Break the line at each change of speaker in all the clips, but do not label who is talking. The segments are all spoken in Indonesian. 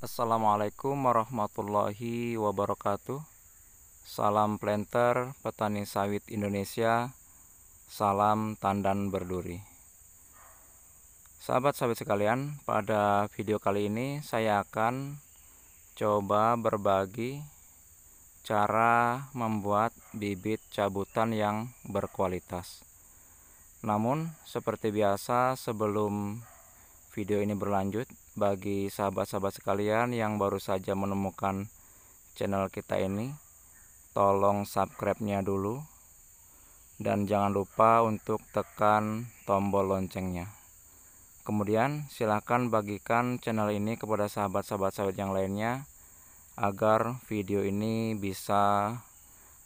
Assalamualaikum warahmatullahi wabarakatuh. Salam planter petani sawit Indonesia. Salam tandan berduri. Sahabat sawit sekalian, pada video kali ini saya akan coba berbagi cara membuat bibit cabutan yang berkualitas. Namun seperti biasa, sebelum video ini berlanjut, bagi sahabat-sahabat sekalian yang baru saja menemukan channel kita ini, tolong subscribe-nya dulu dan jangan lupa untuk tekan tombol loncengnya. Kemudian silahkan bagikan channel ini kepada sahabat-sahabat sawit yang lainnya agar video ini bisa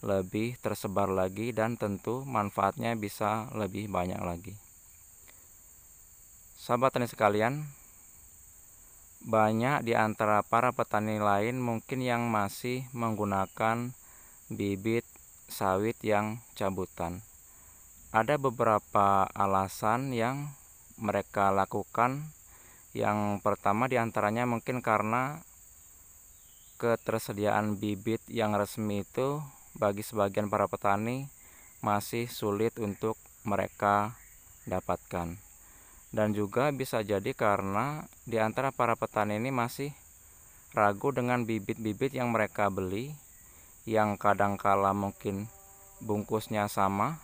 lebih tersebar lagi dan tentu manfaatnya bisa lebih banyak lagi. Sahabat tani sekalian, banyak di antara para petani lain mungkin yang masih menggunakan bibit sawit yang cabutan. Ada beberapa alasan yang mereka lakukan. Yang pertama di antaranya mungkin karena ketersediaan bibit yang resmi itu bagi sebagian para petani masih sulit untuk mereka dapatkan. Dan juga bisa jadi karena di antara para petani ini masih ragu dengan bibit-bibit yang mereka beli, yang kadangkala mungkin bungkusnya sama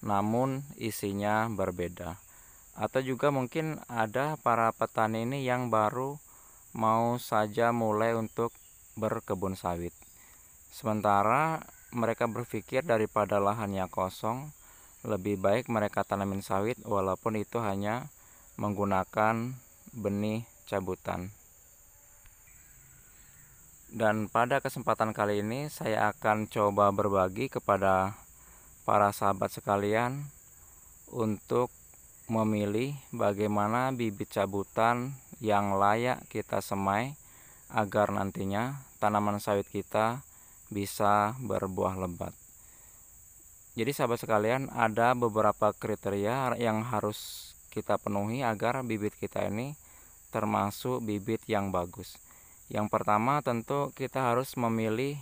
namun isinya berbeda. Atau juga mungkin ada para petani ini yang baru mau saja mulai untuk berkebun sawit. Sementara mereka berpikir daripada lahannya kosong, lebih baik mereka tanamin sawit walaupun itu hanya menggunakan benih cabutan. Dan pada kesempatan kali ini saya akan coba berbagi kepada para sahabat sekalian untuk memilih bagaimana bibit cabutan yang layak kita semai agar nantinya tanaman sawit kita bisa berbuah lebat. Jadi sahabat sekalian, ada beberapa kriteria yang harus kita penuhi agar bibit kita ini termasuk bibit yang bagus. Yang pertama tentu kita harus memilih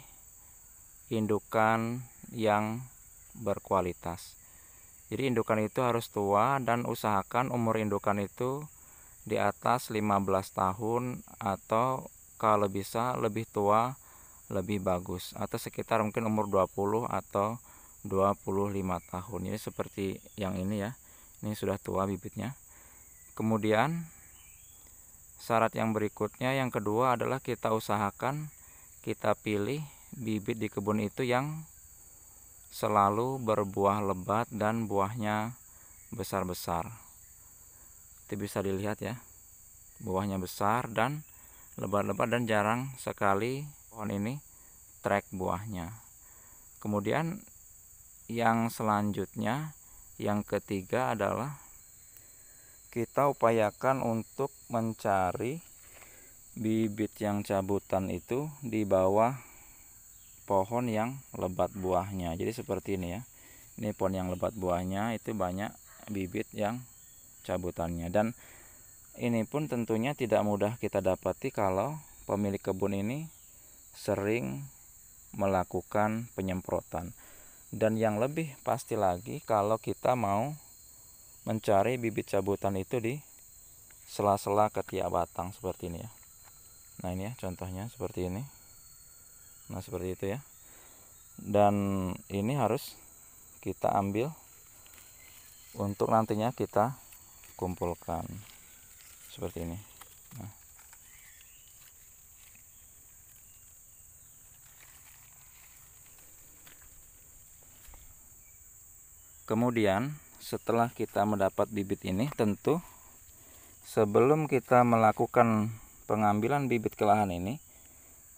indukan yang berkualitas. Jadi indukan itu harus tua dan usahakan umur indukan itu di atas 15 tahun atau kalau bisa lebih tua lebih bagus, atau sekitar mungkin umur 20 atau 25 tahun. Ini seperti yang ini ya. Ini sudah tua bibitnya. Kemudian syarat yang berikutnya, yang kedua adalah kita usahakan kita pilih bibit di kebun itu yang selalu berbuah lebat dan buahnya besar-besar. Itu bisa dilihat ya. Buahnya besar dan lebat-lebat dan jarang sekali pohon ini trek buahnya. Kemudian yang selanjutnya, yang ketiga adalah kita upayakan untuk mencari bibit yang cabutan itu di bawah pohon yang lebat buahnya. Jadi seperti ini ya. Ini pohon yang lebat buahnya itu banyak bibit yang cabutannya. Dan ini pun tentunya tidak mudah kita dapati kalau pemilik kebun ini sering melakukan penyemprotan. Dan yang lebih pasti lagi kalau kita mau mencari bibit cabutan itu di sela-sela ketiak batang seperti ini ya. Nah ini ya contohnya seperti ini. Nah seperti itu ya. Dan ini harus kita ambil untuk nantinya kita kumpulkan seperti ini. Nah. Kemudian setelah kita mendapat bibit ini, tentu sebelum kita melakukan pengambilan bibit ke lahan ini,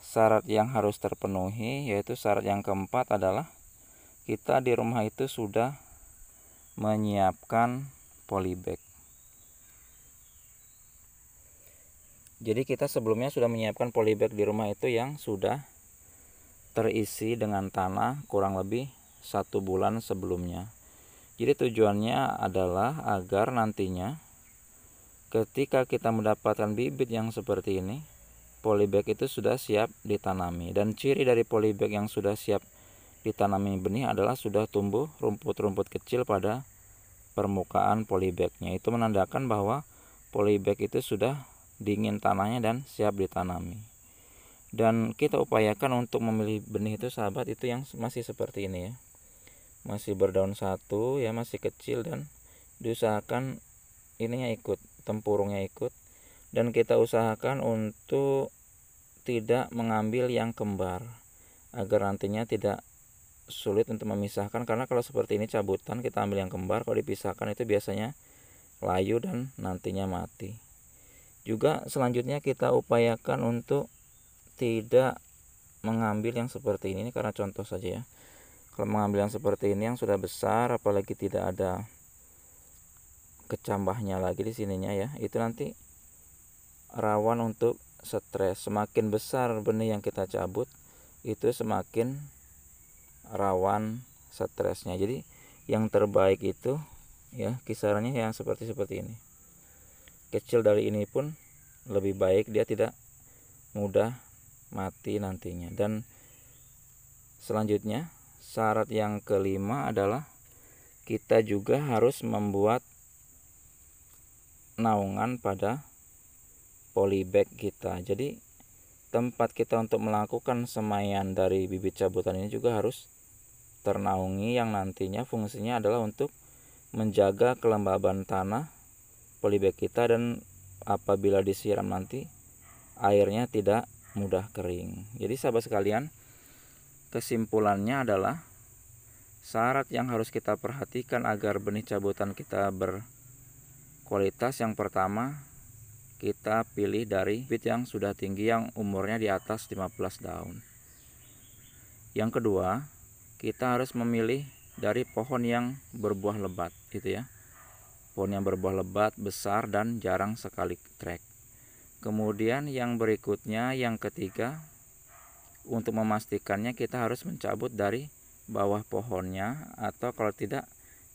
syarat yang harus terpenuhi, yaitu syarat yang keempat adalah kita di rumah itu sudah menyiapkan polybag. Jadi kita sebelumnya sudah menyiapkan polybag di rumah itu yang sudah terisi dengan tanah kurang lebih 1 bulan sebelumnya. Jadi tujuannya adalah agar nantinya ketika kita mendapatkan bibit yang seperti ini, polybag itu sudah siap ditanami. Dan ciri dari polybag yang sudah siap ditanami benih adalah sudah tumbuh rumput-rumput kecil pada permukaan polybagnya. Itu menandakan bahwa polybag itu sudah dingin tanahnya dan siap ditanami. Dan kita upayakan untuk memilih benih itu sahabat itu yang masih seperti ini ya, masih berdaun satu ya, masih kecil, dan diusahakan ininya ikut, tempurungnya ikut. Dan kita usahakan untuk tidak mengambil yang kembar agar nantinya tidak sulit untuk memisahkan, karena kalau seperti ini cabutan kita ambil yang kembar, kalau dipisahkan itu biasanya layu dan nantinya mati. Juga selanjutnya kita upayakan untuk tidak mengambil yang seperti ini karena contoh saja ya. Kalau mengambil yang seperti ini yang sudah besar, apalagi tidak ada kecambahnya lagi di sininya ya, itu nanti rawan untuk stres. Semakin besar benih yang kita cabut, itu semakin rawan stresnya. Jadi yang terbaik itu ya kisarannya yang seperti ini. Kecil dari ini pun lebih baik, dia tidak mudah mati nantinya. Dan selanjutnya syarat yang kelima adalah kita juga harus membuat naungan pada polybag kita. Jadi tempat kita untuk melakukan semaian dari bibit cabutan ini juga harus ternaungi, yang nantinya fungsinya adalah untuk menjaga kelembaban tanah polybag kita, dan apabila disiram nanti airnya tidak mudah kering. Jadi sahabat sekalian, kesimpulannya adalah syarat yang harus kita perhatikan agar benih cabutan kita berkualitas. Yang pertama, kita pilih dari bibit yang sudah tinggi, yang umurnya di atas 15 daun. Yang kedua, kita harus memilih dari pohon yang berbuah lebat gitu ya. Pohon yang berbuah lebat, besar, dan jarang sekali trek. Kemudian yang berikutnya, yang ketiga, untuk memastikannya kita harus mencabut dari bawah pohonnya, atau kalau tidak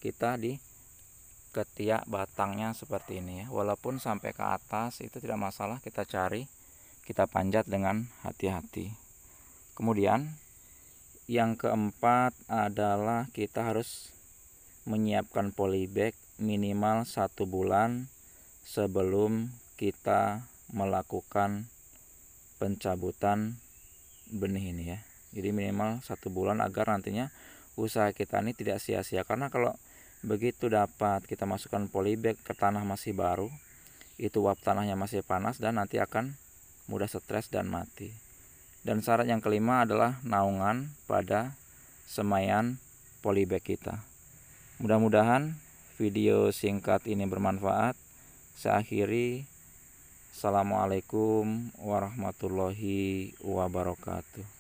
kita di ketiak batangnya seperti ini ya. Walaupun sampai ke atas itu tidak masalah, kita cari, kita panjat dengan hati-hati. Kemudian yang keempat adalah kita harus menyiapkan polybag minimal 1 bulan sebelum kita melakukan pencabutan benih ini ya. Jadi minimal 1 bulan agar nantinya usaha kita ini tidak sia-sia. Karena kalau begitu dapat kita masukkan polybag ke tanah masih baru, itu uap tanahnya masih panas dan nanti akan mudah stres dan mati. Dan syarat yang kelima adalah naungan pada semaian polybag kita. Mudah-mudahan video singkat ini bermanfaat. Saya akhiri. Assalamualaikum warahmatullahi wabarakatuh.